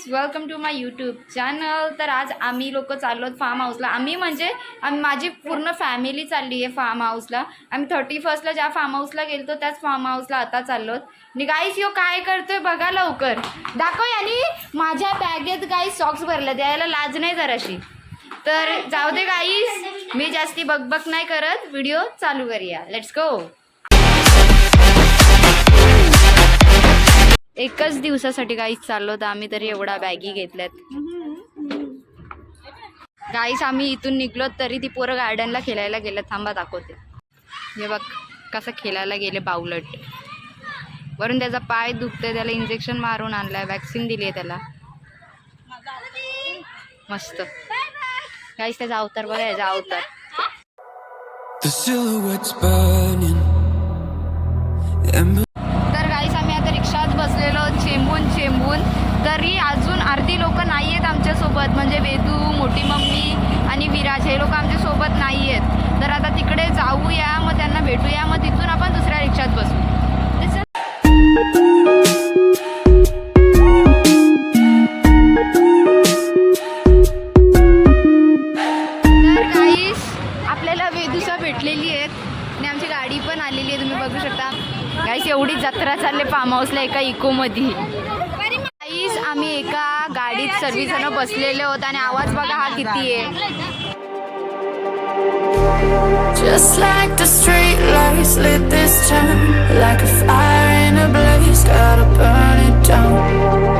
Guys, welcome to my YouTube channel. तर आज आम्ही लोक चाललो फार्म हाऊसला. आम्ही म्हणजे माझी पूर्ण फॅमिली चालली आहे फार्म हाऊसला. आम्ही 31ला ज्या फार्म हाऊसला गेलतो त्याच फार्म हाऊसला आता चाललो. आणि गाईज यो काय करतोय बघा, लवकर दाखव. आणि माझ्या बॅगेत गाईज सॉक्स भरले, द्यायला लाज नाही जराशी. तर जाऊ दे गाईज, मी जास्ती बकबक नाही करत, व्हिडिओ चालू करूया. Let's go. एकच दिवसासाठी गाईस चाललो तर आम्ही तरी एवढा बॅगी घेतल्यात. गाईस आम्ही इथून निघलो तरी ती पोरं गार्डनला खेळायला गेले. थांबा दाखवते. हे बघ कसं खेळायला गेले बावलट. वरून त्याचा पाय दुखतोय, त्याला इंजेक्शन मारून आणलाय, वॅक्सिन दिली आहे त्याला. मस्त गाईस त्याचा अवतार बघा, याचा अवतार. तर गाईस आम्ही आता रिक्षात बसलेलो चेंबून. तरी अजून अर्धी लोक नाही आहेत आमच्यासोबत, म्हणजे वेदू, मोठी मम्मी आणि विराज हे लोक आमच्यासोबत नाही आहेत. तर आता तिकडे जाऊया, मग त्यांना भेटूया, मग तिथून आपण दुसऱ्या रिक्षात बसू. तर गाईस आपल्याला वेदूसा भेटलेली आहेत आणि आमची गाडी पण आलेली आहे, तुम्ही बघू शकता. गाईस एवढी जत्रा चालले फार्म हाऊसला एका इकोमध्ये. गाईस आम्ही एका गाडीत सर्वजण बसलेले होत आणि आवाज बघा हा किती आहे. Just like the street lights lit this town, like a fire in a blaze, gotta burn it down.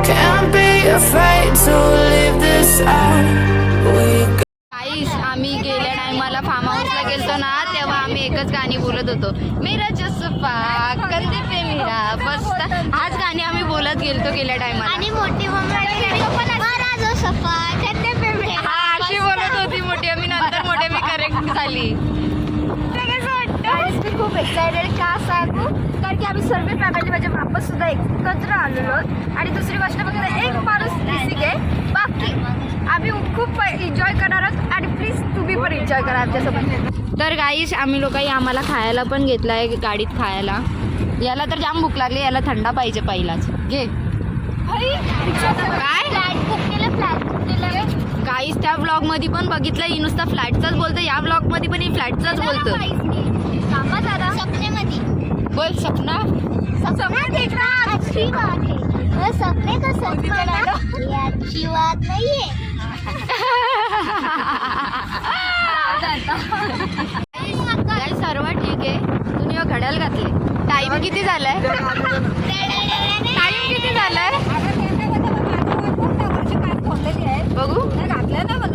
Can't be afraid to leave this out. गाईस आम्ही गेल्या टायमाला फार्म हाऊसला गेलतो ना, तेव्हा आम्ही एकच गाणी बोलत होतो, मेरा जसफा कंधे पे मेरा बसता. हाच गाणी आम्ही बोलत गेलतो गेल्या टायमाला. आणि मोठी अशी बोलत होती मोठी. आम्ही नंतर मोठे मी करेक्ट झाली. मी खूप एक्सायटेड का सांगू, कारण की आम्ही सर्व फॅमिली म्हणजे वापस सुद्धा एकत्र आलेलो आहोत. आणि दुसरी गोष्ट फक्त एक माणूस मिसिंग आहे, बाकी आम्ही खूप एन्जॉय करणार आहोत. आणि प्लीज तुम्ही पण एन्जॉय करा आमच्यासोबत. तर गाईस आम्ही लोकांनी आम्हाला खायला पण घेतलं आहे गाडीत खायला. याला तर जाम भूक लागली, याला थंडा पाहिजे पहिलाच. घे काय गाईस त्या ब्लॉगमध्ये पण बघितलं, ही नुसता फ्लॅटचाच बोलतं. या ब्लॉगमध्ये पण ही फ्लॅटचाच बोलतं. बोल सपना. अच्छी बात है, सपने का सच ये अच्छी बात नहीं है. गाईस सर्व ठीक आहे. तुम्ही घड्याळ घातले. टाइम किती झालाय? टाइम किती झालाय बघू.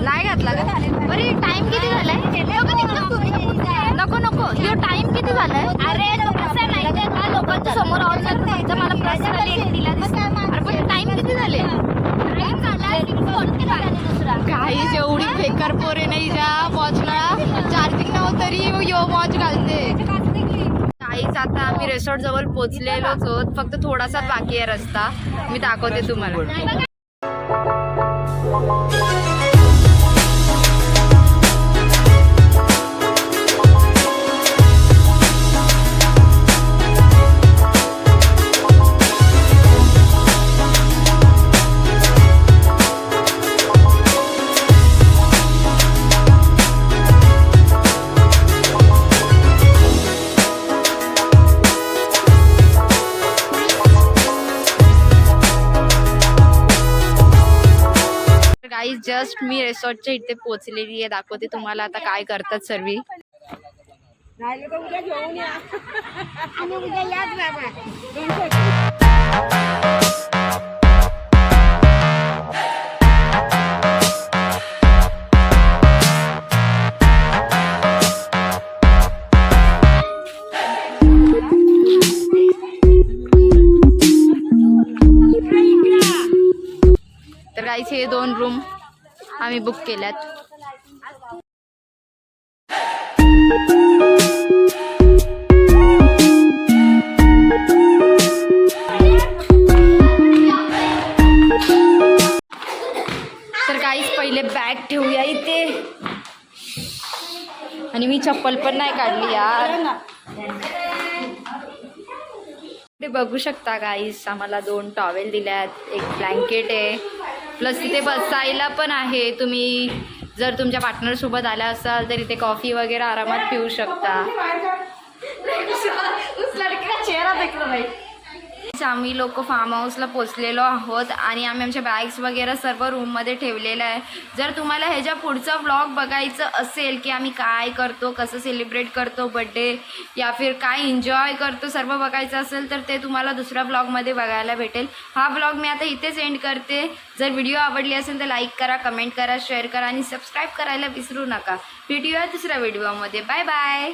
नाही घातला का? बरे टाइम किती झालाय? नको यो टाइम किती झालाय? अरे लोकांच्या समोर आवाज मला पर्सनली दिला. अरे पण टाइम किती झाले? काही एवढी बेकार पोरे नाही ज्या वॉचला चार्जिंग नव्हतं तरी यो वॉच घालते. काहीच आता आम्ही रिसॉर्ट जवळ पोचलेलोच आहोत, फक्त थोडासा बाकी आहे रस्ता. मी दाखवते तुम्हाला. गाईज जस्ट मी रिसॉर्टच्या इथे पोहोचलेली आहे, दाखवते तुम्हाला आता काय करतात सर्व. तर गाईज हे 2 रूम आम्ही बुक केल्यात. तर गाईज पहिले बॅग ठेवूया इथे. आणि मी चप्पल पण नाही काढली यार. ते बघू शकता गाईस, आम्हाला 2 टॉवेल दिल्यात, एक ब्लँकेट आहे, प्लस तिथे बसायला पण आहे. तुम्ही जर तुमच्या पार्टनरसोबत आला असाल तर इथे कॉफी वगैरे आरामात पिऊ शकता. आम्ही लोक फार्म हाऊसला पोचलेलो आहोत आणि आम्ही आमच्या बॅग्स वगैरे सर्व रूममध्ये ठेवलेलं आहे. जर तुम्हाला ह्याच्या पुढचा व्लॉग बघायचं असेल की आम्ही काय करतो, कसं सेलिब्रेट करतो बड्डे या फिर काय एन्जॉय करतो, सर्व बघायचं असेल तर ते तुम्हाला दुसऱ्या व्लॉगमध्ये बघायला भेटेल. हा व्लॉग मी आता इथेच एंड करते. जर व्हिडिओ आवडली असेल तर लाईक करा, कमेंट करा, शेअर करा आणि सबस्क्राईब करायला विसरू नका. भेटूया दुसऱ्या व्हिडिओमध्ये. Bye bye.